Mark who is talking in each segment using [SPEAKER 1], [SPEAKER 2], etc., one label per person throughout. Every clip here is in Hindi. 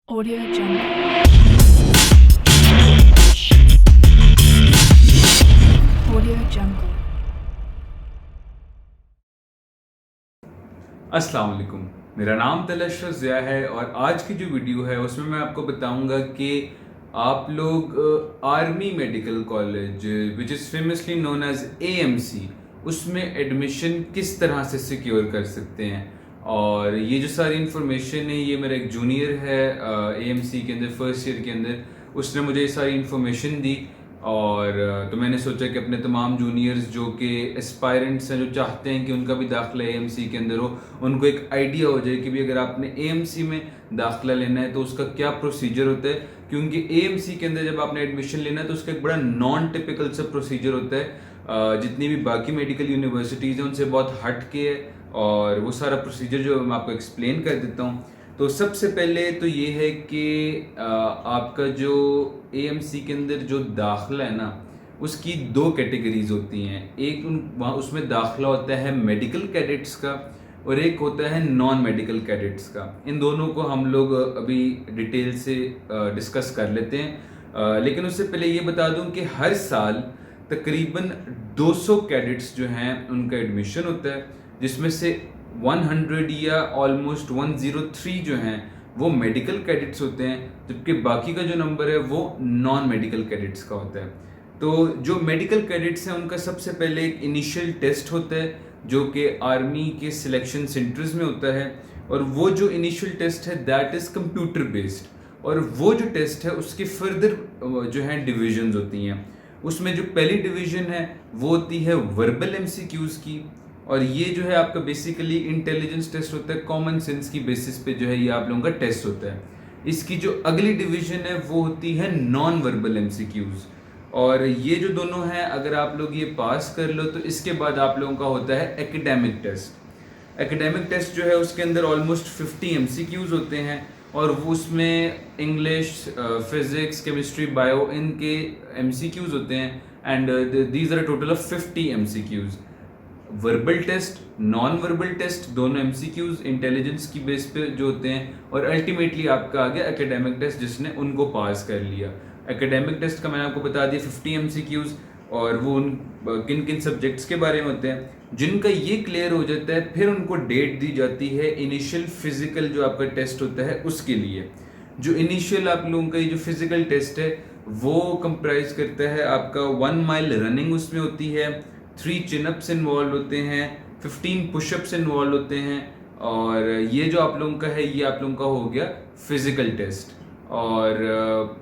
[SPEAKER 1] Audio Jungle. Audio Jungle.
[SPEAKER 2] अस्सलाम वालेकुम। मेरा नाम तलशर ज़िया है और आज की जो वीडियो है उसमें मैं आपको बताऊंगा कि आप लोग army medical college which is famously known as AMC उसमें एडमिशन किस तरह से सिक्योर कर सकते हैं। और ये जो सारी इन्फॉर्मेशन है ये मेरा एक जूनियर है एएमसी के अंदर फर्स्ट ईयर के अंदर, उसने मुझे ये सारी इन्फॉर्मेशन दी। और तो मैंने सोचा कि अपने तमाम जूनियर्स जो कि एस्पायरेंट्स हैं, जो चाहते हैं कि उनका भी दाखिला एएमसी के अंदर हो, उनको एक आइडिया हो जाए कि भी अगर आपने एएमसी में दाखिला लेना है तो उसका क्या प्रोसीजर होता है। क्योंकि एएमसी के अंदर जब आपने एडमिशन लेना है तो उसका एक बड़ा नॉन टिपिकल सा प्रोसीजर होता है, जितनी भी बाकी मेडिकल यूनिवर्सिटीज़ हैं उनसे बहुत हट के है। और वो सारा प्रोसीजर जो मैं आपको एक्सप्लेन कर देता हूँ। तो सबसे पहले तो ये है कि आपका जो एएमसी के अंदर जो दाखिला है ना, उसकी दो कैटेगरीज होती हैं। एक वहाँ उसमें दाखिला होता है मेडिकल कैडेट्स का और एक होता है नॉन मेडिकल कैडेट्स का। इन दोनों को हम लोग अभी डिटेल से डिस्कस कर लेते हैं। लेकिन उससे पहले ये बता दूं कि हर साल तकरीबन 200 कैडेट्स जो हैं उनका एडमिशन होता है, जिसमें से 100 या ऑलमोस्ट 103 जो हैं वो मेडिकल कैडेट्स होते हैं, जबकि बाकी का जो नंबर है वो नॉन मेडिकल कैडेट्स का होता है। तो जो मेडिकल कैडेट्स हैं उनका सबसे पहले एक इनिशियल टेस्ट होता है जो कि आर्मी के सिलेक्शन सेंटर्स में होता है। और वो जो इनिशियल टेस्ट है दैट इज़ कंप्यूटर बेस्ड। और वो जो टेस्ट है उसके फर्दर जो है डिविजन्स होती हैं। उसमें जो पहली डिवीजन है वो होती है वर्बल एमसीक्यूज़ की। और ये जो है आपका बेसिकली इंटेलिजेंस टेस्ट होता है, कॉमन सेंस की बेसिस पे जो है ये आप लोगों का टेस्ट होता है। इसकी जो अगली डिवीजन है वो होती है नॉन वर्बल एमसीक्यूज़। और ये जो दोनों हैं अगर आप लोग ये पास कर लो तो इसके बाद आप लोगों का होता है एकेडमिक टेस्ट। एकेडमिक टेस्ट जो है उसके अंदर ऑलमोस्ट 50 एमसीक्यूज़ होते हैं और वो उसमें इंग्लिश, फिजिक्स, केमिस्ट्री, बायो इनके एमसीक्यूज़ होते हैं। And these are total of 50 MCQs. Verbal test, non verbal test, दोनों एमसीक्यूज इंटेलिजेंस की बेस पे जो होते हैं। और अल्टीमेटली आपका आ गया एकेडमिक टेस्ट जिसने उनको पास कर लिया। एकेडमिक टेस्ट का मैंने आपको बता दिया 50 एमसीक्यूज। और वो उन किन किन सब्जेक्ट्स के बारे में होते हैं। जिनका ये क्लियर हो जाता है फिर उनको डेट दी जाती है इनिशियल फिजिकल जो आपका टेस्ट होता है उसके लिए। जो इनिशियल आप लोगों का ये जो फिजिकल टेस्ट है वो कंप्राइज करता है आपका 1 माइल रनिंग उसमें होती है, 3 चिनअप्स इन्वॉल्व होते हैं, 15 पुशअप्स इन्वॉल्व होते हैं। और ये जो आप लोगों का है ये आप लोगों का हो गया फिजिकल टेस्ट। और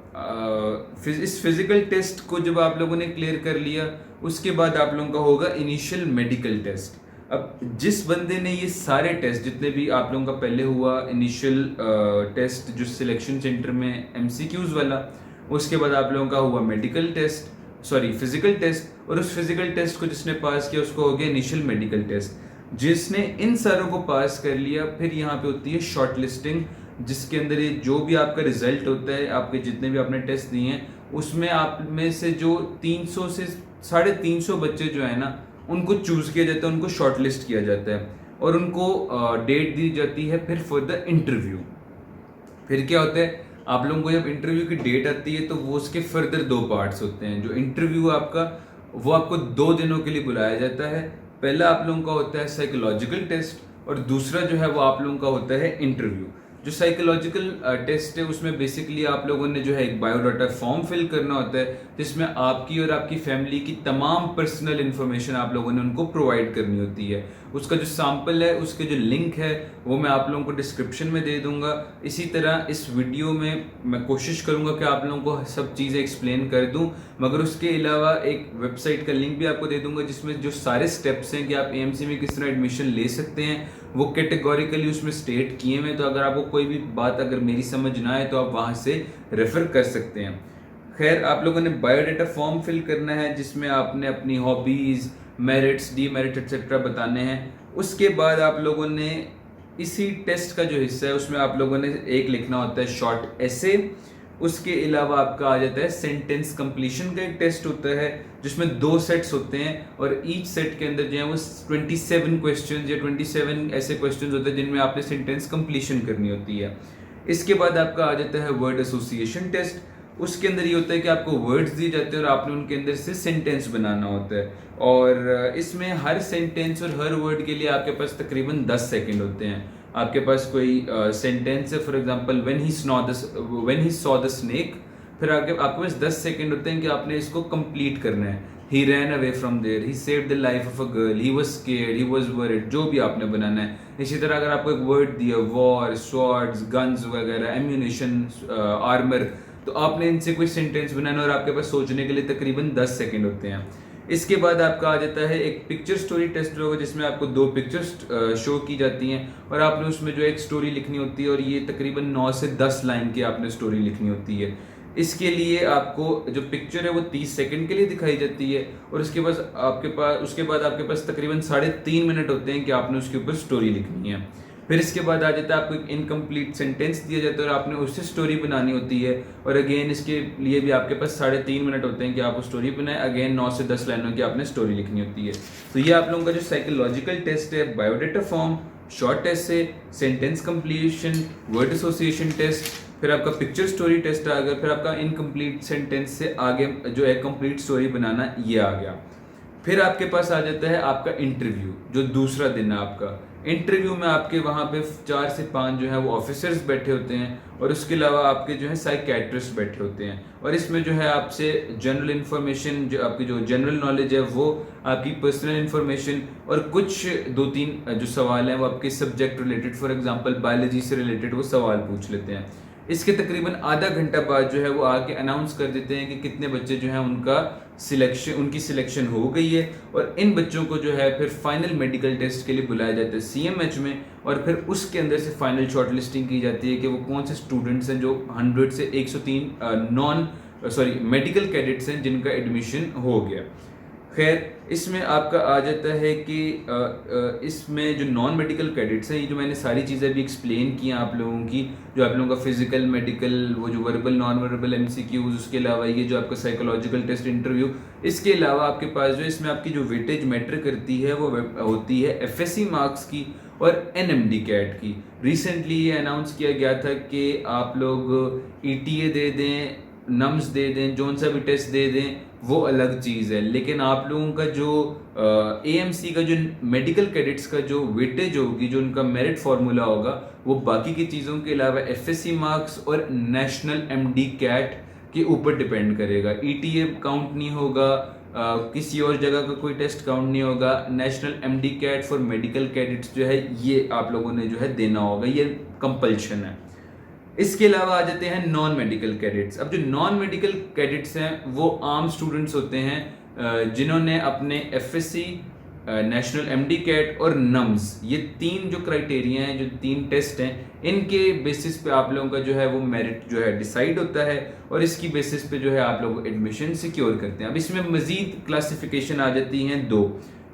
[SPEAKER 2] इस फिजिकल टेस्ट को जब आप लोगों ने क्लियर कर लिया उसके बाद आप लोगों का होगा इनिशियल मेडिकल टेस्ट। अब जिस बंदे ने ये सारे टेस्ट जितने भी आप लोगों का पहले हुआ इनिशियल टेस्ट जो सिलेक्शन सेंटर में एमसीक्यूज वाला, उसके बाद आप लोगों का हुआ medical test, sorry physical test, और उस फिजिकल टेस्ट को जिसने पास किया उसको हो गया इनिशियल मेडिकल टेस्ट। जिसने इन सारों को पास कर लिया फिर यहाँ पे होती है शॉर्ट लिस्टिंग, जिसके अंदर ये जो भी आपका रिजल्ट होता है, आपके जितने भी आपने टेस्ट दिए हैं उसमें आप में से जो 300 से 350 बच्चे जो है ना उनको चूज किया जाता है, उनको शॉर्ट लिस्ट किया जाता है और उनको डेट दी जाती है फिर फॉर द इंटरव्यू। फिर क्या होता है, आप लोगों को जब इंटरव्यू की डेट आती है तो वो उसके फर्दर 2 पार्ट्स होते हैं। जो इंटरव्यू आपका वो आपको 2 दिनों के लिए बुलाया जाता है। पहला आप लोगों का होता है साइकोलॉजिकल टेस्ट और दूसरा जो है वो आप लोगों का होता है इंटरव्यू। जो साइकोलॉजिकल टेस्ट है उसमें बेसिकली आप लोगों ने जो है एक बायोडाटा फॉर्म फिल करना होता है जिसमें आपकी और आपकी फैमिली की तमाम पर्सनल इन्फॉर्मेशन आप लोगों ने उनको प्रोवाइड करनी होती है। उसका जो सैंपल है उसके जो लिंक है वो मैं आप लोगों को डिस्क्रिप्शन में दे दूंगा। इसी तरह इस वीडियो में मैं कोशिश करूंगा कि आप लोगों को सब चीज़ें एक्सप्लेन कर दूं, मगर उसके अलावा एक वेबसाइट का लिंक भी आपको दे दूंगा जिसमें जो सारे स्टेप्स हैं कि आप एएमसी में किस तरह एडमिशन ले सकते हैं वो कैटेगोरिकली उसमें स्टेट किए हुए। तो अगर आपको कोई भी बात अगर मेरी समझ ना आए तो आप वहाँ से रेफर कर सकते हैं। खैर, आप लोगों ने बायोडाटा फॉर्म फिल करना है जिसमें आपने अपनी हॉबीज़, मेरिट्स, डीमेरिट एक्सेट्रा बताने हैं। उसके बाद आप लोगों ने इसी टेस्ट का जो हिस्सा है उसमें आप लोगों ने एक लिखना होता है शॉर्ट एसे। उसके अलावा आपका आ जाता है सेंटेंस कंप्लीशन का एक टेस्ट होता है जिसमें 2 सेट्स होते हैं और ईच सेट के अंदर जो है वो 27 क्वेश्चन या 27 ऐसे क्वेश्चन होते हैं जिनमें आपने सेंटेंस कंप्लीशन करनी होती है। इसके बाद आपका आ जाता है वर्ड एसोसिएशन टेस्ट। उसके अंदर ये होता है कि आपको वर्ड्स दिए जाते हैं और आपने उनके अंदर से सेंटेंस बनाना होता है, और इसमें हर सेंटेंस और हर वर्ड के लिए आपके पास तकरीबन 10 सेकंड होते हैं। आपके पास कोई सेंटेंस है, for example when he saw the snake, फिर आपके पास 10 सेकंड होते हैं कि आपने इसको कंप्लीट करना है। He ran away from there, he saved the life of a girl, he was scared, he was worried, जो भी आपने बनाना है। इसी तरह अगर आपको एक वर्ड दिया वॉर, स्वॉर्ड्स, गन्स वगैरह, एम्यूनेशन, आर्मर, तो आपने इनसे कोई सेंटेंस बनाना और आपके पास सोचने के लिए तकरीबन 10 सेकंड होते हैं। इसके बाद आपका आ जाता है एक पिक्चर स्टोरी टेस्ट होगा, जिसमें आपको 2 पिक्चर्स शो की जाती हैं और आपने उसमें जो एक स्टोरी लिखनी होती है, और ये तकरीबन 9 से 10 लाइन की आपने स्टोरी लिखनी होती है। इसके लिए आपको जो पिक्चर है वो 30 सेकंड के लिए दिखाई जाती है, और उसके बाद आपके पास तकरीबन 3.5 मिनट होते हैं कि आपने उसके ऊपर स्टोरी लिखनी है। फिर इसके बाद आ जाता है आपको एक इनकम्प्लीट सेंटेंस दिया जाता है और आपने उससे स्टोरी बनानी होती है, और अगेन इसके लिए भी आपके पास 3.5 मिनट होते हैं कि आप वो स्टोरी बनाएं। अगेन 9 से 10 लाइनों की आपने स्टोरी लिखनी होती है। तो ये आप लोगों का जो साइकोलॉजिकल टेस्ट है, बायोडेटा फॉर्म, शॉर्ट टेस्ट है, sentence completion, word association test, फिर आपका पिक्चर स्टोरी टेस्ट आ गया, फिर आपका इनकम्प्लीट सेंटेंस से आगे जो है कंप्लीट स्टोरी बनाना, ये आ गया। फिर आपके पास आ जाता है आपका इंटरव्यू, जो दूसरा दिन है आपका। इंटरव्यू में आपके वहाँ पे 4 से 5 जो है वो ऑफिसर्स बैठे होते हैं, और उसके अलावा आपके जो है साइकेट्रिस्ट बैठे होते हैं, और इसमें जो है आपसे जनरल इन्फॉर्मेशन, जो आपकी जो जनरल नॉलेज है वो, आपकी पर्सनल इन्फॉर्मेशन, और कुछ 2-3 जो सवाल हैं वो आपके subject related, for example biology से रिलेटेड वो सवाल पूछ लेते हैं। इसके तकरीबन आधा घंटा बाद जो है वो आके अनाउंस कर देते हैं कि कितने बच्चे जो हैं उनकी सिलेक्शन हो गई है, और इन बच्चों को जो है फिर फाइनल मेडिकल टेस्ट के लिए बुलाया जाता है CMH में, और फिर उसके अंदर से फाइनल शॉर्ट लिस्टिंग की जाती है कि वो कौन से स्टूडेंट्स हैं जो 100 से 103 मेडिकल कैडेट्स हैं जिनका एडमिशन हो गया। खैर, इसमें आपका आ जाता है कि इसमें जो नॉन मेडिकल कैडेट्स हैं, ये जो मैंने सारी चीज़ें भी एक्सप्लेन की हैं आप लोगों की, जो आप लोगों का फिजिकल, मेडिकल, वो जो वर्बल, नॉन वर्बल MCQs, उसके अलावा ये जो आपका साइकोलॉजिकल टेस्ट, इंटरव्यू, इसके अलावा आपके पास जो इसमें आपकी जो वेटेज मैटर करती है वो होती है FSC मार्क्स की और NMD कैट की। रिसेंटली ये अनाउंस किया गया था कि आप लोग ETA दे दें, नम्स दे दें, जोन सा भी टेस्ट दे दें, वो अलग चीज़ है, लेकिन आप लोगों का जो AMC का जो मेडिकल कैडेट्स का जो वेटेज होगी, जो उनका मेरिट फार्मूला होगा, वो बाकी की चीज़ों के अलावा FSC मार्क्स और नेशनल MD कैट के ऊपर डिपेंड करेगा। ETA काउंट नहीं होगा, किसी और जगह का कोई टेस्ट काउंट नहीं होगा। National MD CAT for medical cadets जो है ये आप लोगों ने जो है देना होगा, ये कंपल्शन है। इसके अलावा आ जाते हैं नॉन मेडिकल कैडेट्स। अब जो नॉन मेडिकल कैडेट्स हैं वो आम स्टूडेंट्स होते हैं जिन्होंने अपने FSC, नेशनल MD कैट और नम्स, ये 3 जो क्राइटेरिया हैं, जो 3 टेस्ट हैं, इनके बेसिस पे आप लोगों का जो है वो मेरिट जो है डिसाइड होता है, और इसकी बेसिस पे जो है आप लोग एडमिशन सिक्योर करते हैं। अब इसमें मजीद क्लासिफिकेशन आ जाती हैं 2,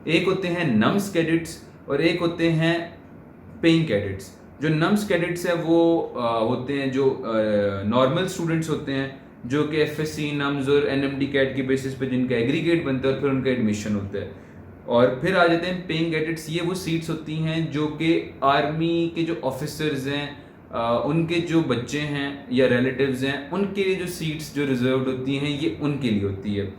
[SPEAKER 2] एक होते हैं नम्स कैडेट्स और एक होते हैं पेइंग कैडेट्स। जो नम्स कैडेट्स हैं वो होते हैं जो नॉर्मल स्टूडेंट्स होते हैं, जो कि FSC, नम्स और NMD कैट की बेसिस पे जिनका एग्रीगेट बनता है और फिर उनका एडमिशन होता है। और फिर आ जाते हैं पेइंग कैडेट्स। ये वो सीट्स होती हैं जो कि आर्मी के जो ऑफिसर्स हैं, उनके जो बच्चे हैं या रिलेटिव्स हैं, उनके लिए जो सीट्स जो रिजर्व्ड होती हैं, ये उनके लिए होती है।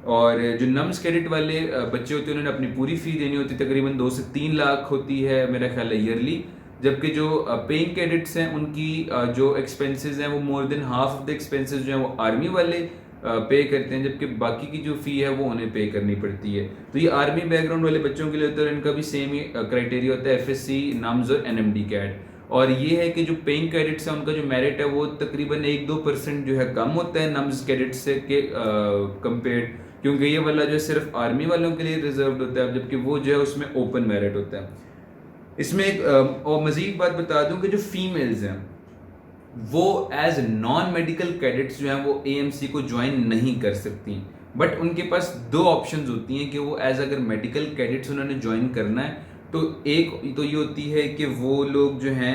[SPEAKER 2] और जो नम्स कैडेट वाले बच्चे होते हैं, उन्होंने अपनी पूरी फ़ी देनी होती है, तकरीबन 2 से 3 लाख होती है मेरा ख्याल है ईयरली। जबकि जो पेइंग कैडेट्स हैं उनकी जो एक्सपेंसेस हैं वो more than half of the expenses जो हैं वो आर्मी वाले पे करते हैं, जबकि बाकी की जो फ़ी है वो उन्हें पे करनी पड़ती है। तो ये आर्मी बैकग्राउंड वाले बच्चों के लिए होता है, इनका भी सेम ही क्राइटेरिया होता है, FSC, नम्स और NMD कैट। और ये है कि जो पेइंग कैडेट्स हैं उनका जो मेरिट है वो तकरीबन 1-2% जो है कम होता है नम्स कैडेट्स से के कंपेयर्ड, क्योंकि ये वाला जो सिर्फ आर्मी वालों के लिए रिजर्व्ड होता है, जबकि वो जो है उसमें ओपन मेरिट होता है। इसमें एक और मजीद बात बता दूं कि जो फीमेल्स हैं वो एज नॉन मेडिकल कैडेट्स जो हैं वो AMC को ज्वाइन नहीं कर सकती, बट उनके पास 2 ऑप्शंस होती हैं कि वो एज अगर मेडिकल कैडेट्स उन्होंने ज्वाइन करना है तो एक तो ये होती है कि वो लोग जो हैं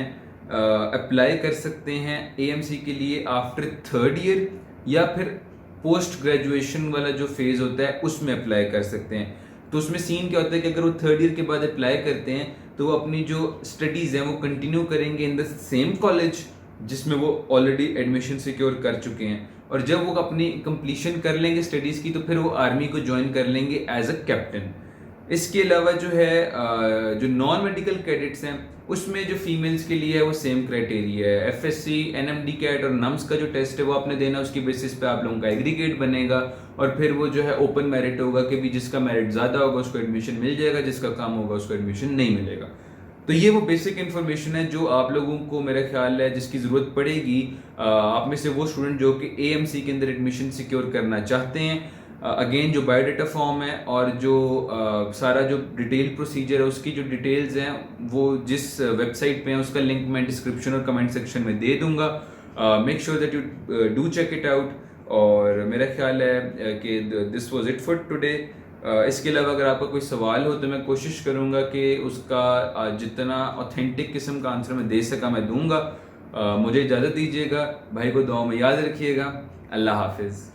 [SPEAKER 2] अप्लाई कर सकते हैं AMC के लिए आफ्टर 3rd ईयर, या फिर पोस्ट ग्रेजुएशन वाला जो फेज़ होता है उसमें अप्लाई कर सकते हैं। तो उसमें सीन क्या होता है कि अगर वो 3rd ईयर के बाद अप्लाई करते हैं तो वो अपनी जो स्टडीज़ हैं वो कंटिन्यू करेंगे इन द सेम कॉलेज, जिसमें वो ऑलरेडी एडमिशन सिक्योर कर चुके हैं, और जब वो अपनी कंप्लीशन कर लेंगे स्टडीज़ की तो फिर वो आर्मी को ज्वाइन कर लेंगे एज अ कैप्टन। इसके अलावा जो है जो नॉन मेडिकल कैडेट्स हैं उसमें जो फीमेल्स के लिए है वो सेम क्राइटेरिया है। एफएससी, एनएमडी कैट और नम्स का जो टेस्ट है वो आपने देना, उसकी बेसिस पे आप लोगों का एग्रीगेट बनेगा, और फिर वो जो है ओपन मेरिट होगा कि भी जिसका मेरिट ज़्यादा होगा उसको एडमिशन मिल जाएगा, जिसका कम होगा उसको एडमिशन नहीं मिलेगा। तो ये वो बेसिक इन्फॉर्मेशन है जो आप लोगों को मेरा ख्याल है जिसकी ज़रूरत पड़ेगी, आप में से वो स्टूडेंट जो कि एएमसी के अंदर एडमिशन सिक्योर करना चाहते हैं। अगेन जो बायोडाटा फॉर्म है और जो सारा जो डिटेल प्रोसीजर है उसकी जो डिटेल्स हैं वो जिस वेबसाइट पे हैं उसका लिंक मैं डिस्क्रिप्शन और कमेंट सेक्शन में दे दूंगा। Make sure that you do check it out. और मेरा ख्याल है कि this was it for today. इसके अलावा अगर आपका कोई सवाल हो तो मैं कोशिश करूंगा कि उसका जितना ऑथेंटिक किस्म का आंसर मैं दे सका मैं दूंगा। मुझे इजाज़त दीजिएगा, भाई को दुआ में याद रखिएगा। अल्लाह हाफिज़।